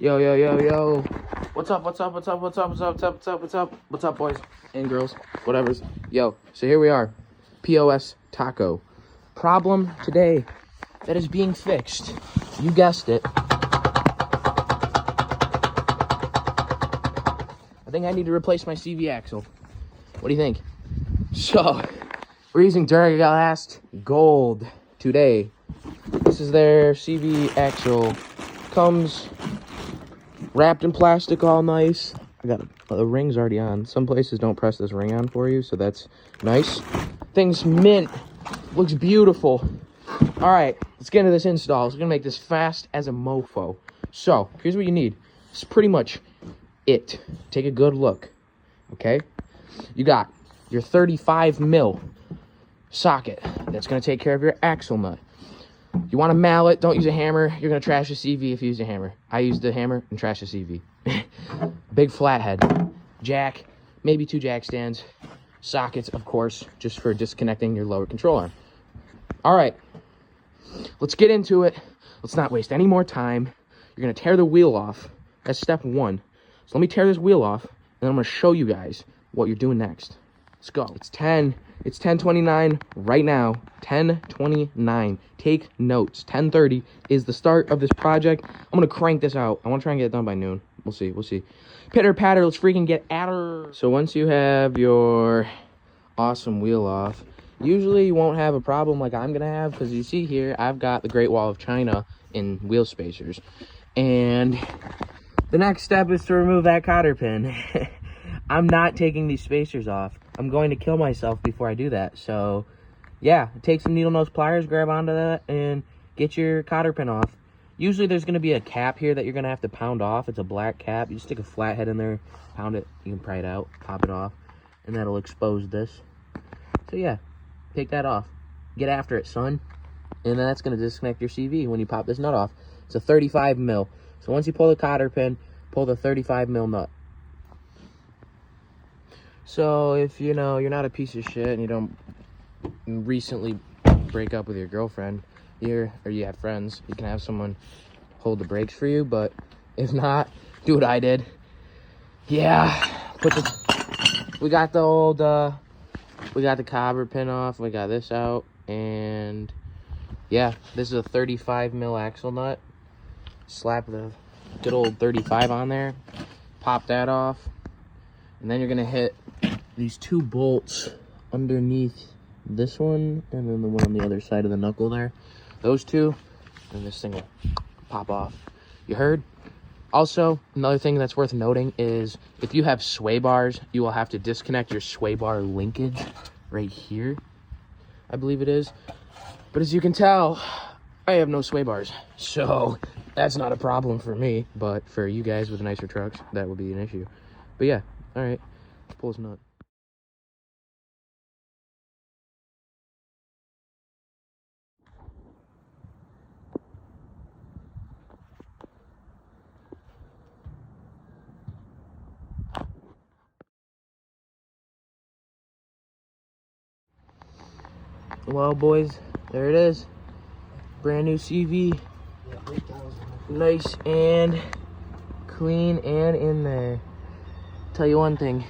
Yo, yo, yo, yo. What's up, what's up, what's up, what's up, what's up, what's up, what's up, what's up, what's up, boys and girls, whatever's. Yo, so here we are, POS Taco. Problem today that is being fixed. You guessed it. I think I need to replace my CV axle. What do you think? So, we're using Duragast Gold today. This is their CV axle. Comes wrapped in plastic, all nice. I got the rings already on. Some places don't press this ring on for you, so that's nice. Thing's mint. Looks beautiful. All right, let's get into this install. We're gonna make this fast as a mofo. So here's what you need. It's pretty much it. Take a good look. Okay, you got your 35 mil socket. That's gonna take care of your axle nut. You want a mallet, don't use a hammer. You're going to trash a CV if you use a hammer. I used the hammer and trash a CV. Big flathead. Jack, maybe 2 jack stands. Sockets, of course, just for disconnecting your lower control arm. All right, let's get into it. Let's not waste any more time. You're going to tear the wheel off. That's step 1. So let me tear this wheel off, and then I'm going to show you guys what you're doing next. Let's go. It's 10:29 right now. 10:29. Take notes. 10:30 is the start of this project. I'm gonna crank this out. I want to try and get it done by noon. We'll see. Pitter patter. Let's freaking get at her. So once you have your awesome wheel off, usually you won't have a problem like I'm gonna have, because you see here I've got the Great Wall of China in wheel spacers, and the next step is to remove that cotter pin. I'm not taking these spacers off. I'm going to kill myself before I do that. So, yeah, take some needle nose pliers, grab onto that, and get your cotter pin off. Usually there's going to be a cap here that you're going to have to pound off. It's a black cap. You just stick a flathead in there, pound it. You can pry it out, pop it off, and that'll expose this. So, yeah, take that off. Get after it, son. And then that's going to disconnect your CV when you pop this nut off. It's a 35 mil. So once you pull the cotter pin, pull the 35 mil nut. So if you know you're not a piece of shit and you don't recently break up with your girlfriend, or you had friends, you can have someone hold the brakes for you. But if not, do what I did. Yeah, we got the cotter pin off. We got this out, and yeah, this is a 35 mil axle nut. Slap the good old 35 on there, pop that off, and then you're gonna hit these 2 bolts underneath this one, and then the one on the other side of the knuckle there. Those 2, and this thing will pop off. You heard? Also, another thing that's worth noting is if you have sway bars, you will have to disconnect your sway bar linkage right here, I believe it is. But as you can tell, I have no sway bars, so that's not a problem for me. But for you guys with nicer trucks, that would be an issue. But yeah, all right, let's pull this nut. Well, boys, there it is. Brand new CV. Nice and clean and in there. Tell you one thing,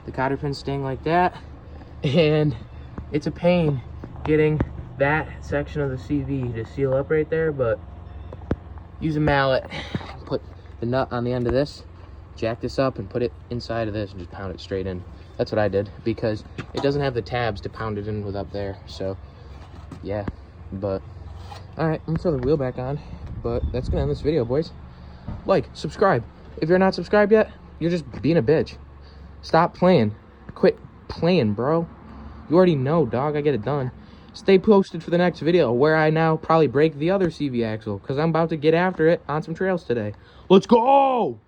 the cotter pins sting like that, and it's a pain getting that section of the CV to seal up right there, but use a mallet, put the nut on the end of this, jack this up, and put it inside of this and just pound it straight in. That's what I did, because it doesn't have the tabs to pound it in with up there. So yeah, but all right, I'm gonna throw the wheel back on. But that's gonna end this video, boys. Like, subscribe. If you're not subscribed yet, you're just being a bitch. Stop playing. Quit playing, bro. You already know, dog. I get it done. Stay posted for the next video, where I now probably break the other CV axle, because I'm about to get after it on some trails today. Let's go!